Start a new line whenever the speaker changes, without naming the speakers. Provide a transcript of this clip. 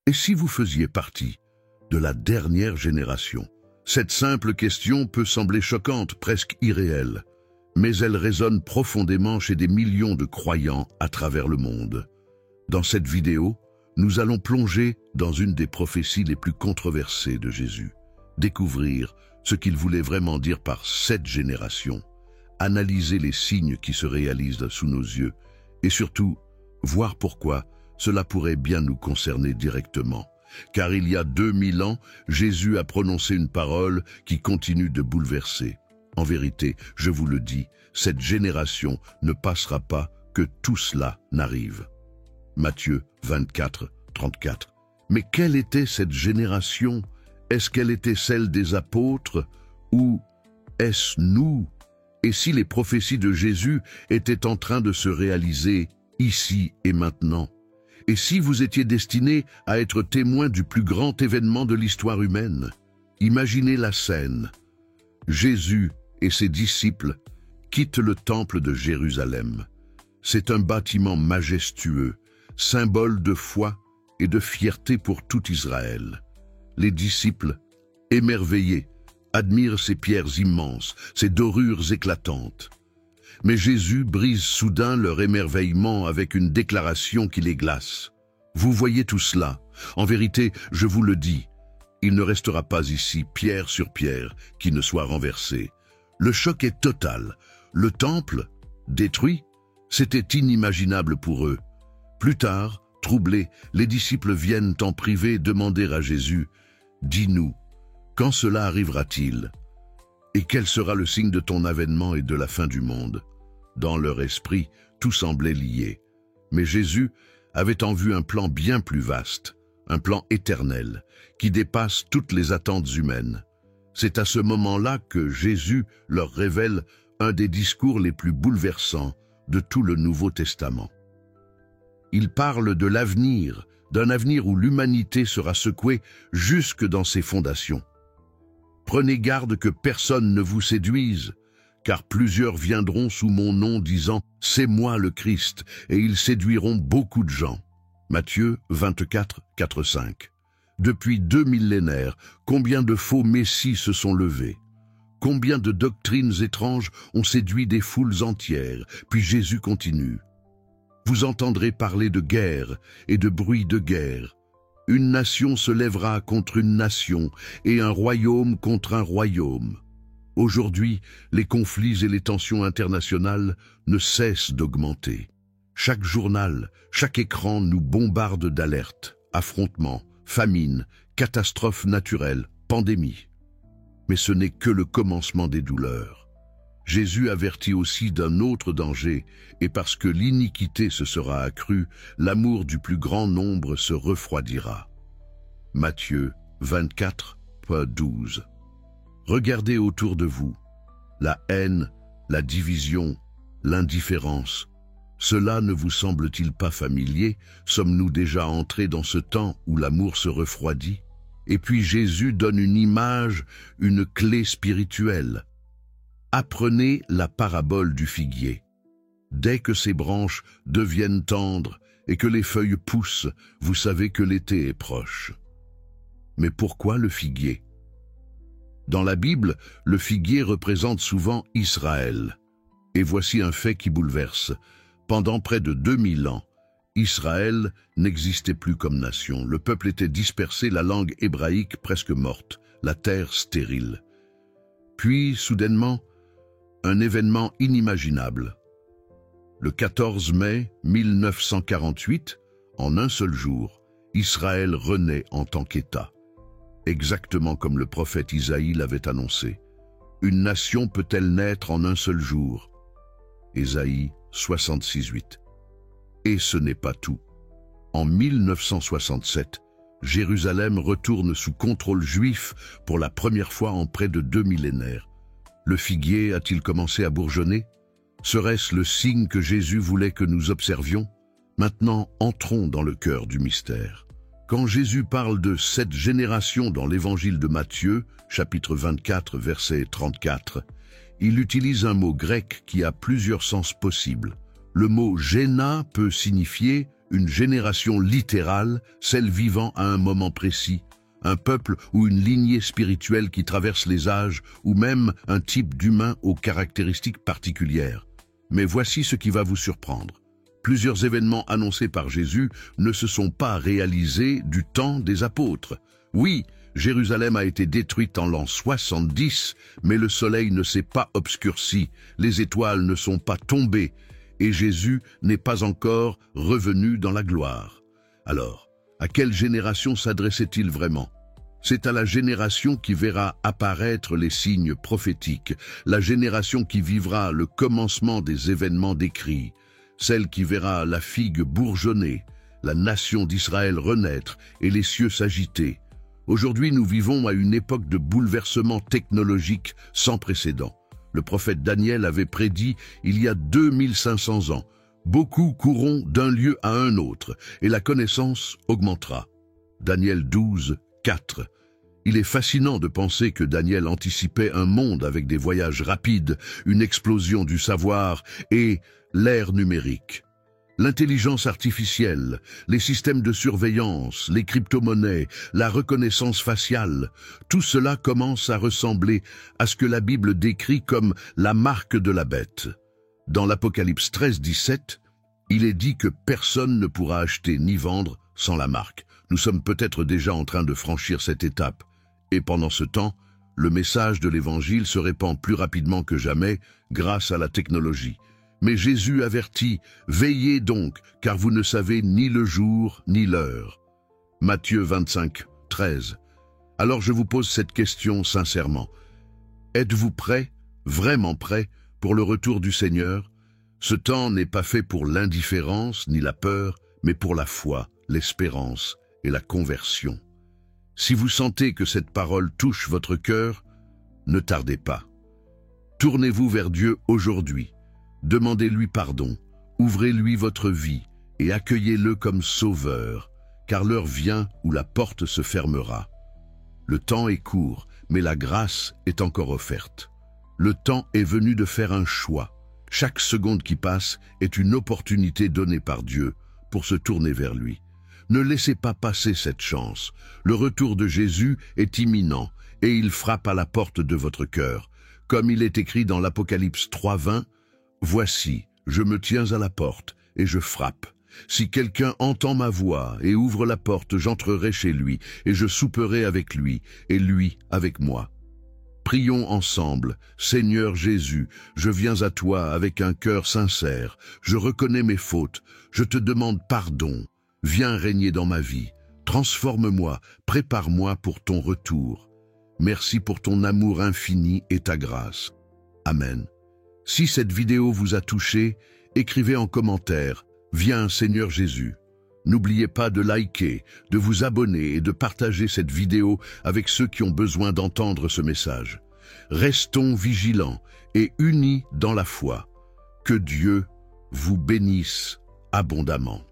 Et si vous faisiez partie de la dernière génération? Cette simple question peut sembler choquante, presque irréelle, mais elle résonne profondément chez des millions de croyants à travers le monde. Dans cette vidéo, nous allons plonger dans une des prophéties les plus controversées de Jésus, découvrir ce qu'il voulait vraiment dire par cette génération, analyser les signes qui se réalisent sous nos yeux et surtout voir pourquoi cela pourrait bien nous concerner directement. Car il y a 2000 ans, Jésus a prononcé une parole qui continue de bouleverser. En vérité, je vous le dis, cette génération ne passera pas que tout cela n'arrive. Matthieu 24, 34. Mais quelle était cette génération? Est-ce qu'elle était celle des apôtres ou est-ce nous? Et si les prophéties de Jésus étaient en train de se réaliser ici et maintenant? Et si vous étiez destiné à être témoin du plus grand événement de l'histoire humaine? Imaginez la scène. Jésus et ses disciples quittent le temple de Jérusalem. C'est un bâtiment majestueux, symbole de foi et de fierté pour tout Israël. Les disciples, émerveillés, admirent ces pierres immenses, ces dorures éclatantes. Mais Jésus brise soudain leur émerveillement avec une déclaration qui les glace. Vous voyez tout cela? En vérité, je vous le dis, il ne restera pas ici pierre sur pierre qui ne soit renversée. Le choc est total. Le temple, détruit, c'était inimaginable pour eux. Plus tard, troublés, les disciples viennent en privé demander à Jésus, « Dis-nous, quand cela arrivera-t-il ? Et quel sera le signe de ton avènement et de la fin du monde ?» Dans leur esprit, tout semblait lié. Mais Jésus avait en vue un plan bien plus vaste, un plan éternel, qui dépasse toutes les attentes humaines. C'est à ce moment-là que Jésus leur révèle un des discours les plus bouleversants de tout le Nouveau Testament. Il parle de l'avenir, d'un avenir où l'humanité sera secouée jusque dans ses fondations. Prenez garde que personne ne vous séduise, car plusieurs viendront sous mon nom disant « C'est moi le Christ » et ils séduiront beaucoup de gens. Matthieu 24, 4, 5. Depuis 2 millénaires, combien de faux messies se sont levés? Combien de doctrines étranges ont séduit des foules entières? Puis Jésus continue. Vous entendrez parler de guerre et de bruit de guerre. Une nation se lèvera contre une nation et un royaume contre un royaume. Aujourd'hui, les conflits et les tensions internationales ne cessent d'augmenter. Chaque journal, chaque écran nous bombarde d'alertes, affrontements, famines, catastrophes naturelles, pandémies. Mais ce n'est que le commencement des douleurs. Jésus avertit aussi d'un autre danger, et parce que l'iniquité se sera accrue, l'amour du plus grand nombre se refroidira. Matthieu 24, 12. Regardez autour de vous. La haine, la division, l'indifférence. Cela ne vous semble-t-il pas familier? Sommes-nous déjà entrés dans ce temps où l'amour se refroidit? Et puis Jésus donne une image, une clé spirituelle. Apprenez la parabole du figuier. Dès que ses branches deviennent tendres et que les feuilles poussent, vous savez que l'été est proche. Mais pourquoi le figuier? Dans la Bible, le figuier représente souvent Israël. Et voici un fait qui bouleverse. Pendant près de 2000 ans, Israël n'existait plus comme nation. Le peuple était dispersé, la langue hébraïque presque morte, la terre stérile. Puis, soudainement, un événement inimaginable. Le 14 mai 1948, en un seul jour, Israël renaît en tant qu'État. Exactement comme le prophète Isaïe l'avait annoncé. Une nation peut-elle naître en un seul jour? Ésaïe 66, 8. Et ce n'est pas tout. En 1967, Jérusalem retourne sous contrôle juif pour la première fois en près de 2 millénaires. Le figuier a-t-il commencé à bourgeonner? Serait-ce le signe que Jésus voulait que nous observions? Maintenant, entrons dans le cœur du mystère. Quand Jésus parle de cette génération dans l'évangile de Matthieu, chapitre 24, verset 34, il utilise un mot grec qui a plusieurs sens possibles. Le mot « géna » peut signifier une génération littérale, celle vivant à un moment précis, un peuple ou une lignée spirituelle qui traverse les âges, ou même un type d'humain aux caractéristiques particulières. Mais voici ce qui va vous surprendre. Plusieurs événements annoncés par Jésus ne se sont pas réalisés du temps des apôtres. Oui, Jérusalem a été détruite en l'an 70, mais le soleil ne s'est pas obscurci, les étoiles ne sont pas tombées, et Jésus n'est pas encore revenu dans la gloire. Alors, à quelle génération s'adressait-il vraiment? C'est à la génération qui verra apparaître les signes prophétiques, la génération qui vivra le commencement des événements décrits, celle qui verra la figue bourgeonner, la nation d'Israël renaître et les cieux s'agiter. Aujourd'hui, nous vivons à une époque de bouleversement technologique sans précédent. Le prophète Daniel avait prédit il y a 2500 ans. Beaucoup courront d'un lieu à un autre, et la connaissance augmentera. Daniel 12, 4. Il est fascinant de penser que Daniel anticipait un monde avec des voyages rapides, une explosion du savoir et l'ère numérique. L'intelligence artificielle, les systèmes de surveillance, les crypto-monnaies, la reconnaissance faciale, tout cela commence à ressembler à ce que la Bible décrit comme la marque de la bête. Dans l'Apocalypse 13, 17, il est dit que personne ne pourra acheter ni vendre sans la marque. Nous sommes peut-être déjà en train de franchir cette étape. Et pendant ce temps, le message de l'Évangile se répand plus rapidement que jamais grâce à la technologie. Mais Jésus avertit, « Veillez donc, car vous ne savez ni le jour ni l'heure. » Matthieu 25, 13. Alors je vous pose cette question sincèrement. Êtes-vous prêts, vraiment prêts, pour le retour du Seigneur? Ce temps n'est pas fait pour l'indifférence ni la peur, mais pour la foi, l'espérance et la conversion. Si vous sentez que cette parole touche votre cœur, ne tardez pas. Tournez-vous vers Dieu aujourd'hui. Demandez-lui pardon, ouvrez-lui votre vie et accueillez-le comme sauveur, car l'heure vient où la porte se fermera. Le temps est court, mais la grâce est encore offerte. Le temps est venu de faire un choix. Chaque seconde qui passe est une opportunité donnée par Dieu pour se tourner vers lui. Ne laissez pas passer cette chance. Le retour de Jésus est imminent et il frappe à la porte de votre cœur. Comme il est écrit dans l'Apocalypse 3:20, « Voici, je me tiens à la porte et je frappe. Si quelqu'un entend ma voix et ouvre la porte, j'entrerai chez lui et je souperai avec lui et lui avec moi. » Prions ensemble. Seigneur Jésus, je viens à toi avec un cœur sincère. Je reconnais mes fautes. Je te demande pardon. Viens régner dans ma vie. Transforme-moi. Prépare-moi pour ton retour. Merci pour ton amour infini et ta grâce. Amen. Si cette vidéo vous a touché, écrivez en commentaire « Viens Seigneur Jésus ». N'oubliez pas de liker, de vous abonner et de partager cette vidéo avec ceux qui ont besoin d'entendre ce message. Restons vigilants et unis dans la foi. Que Dieu vous bénisse abondamment.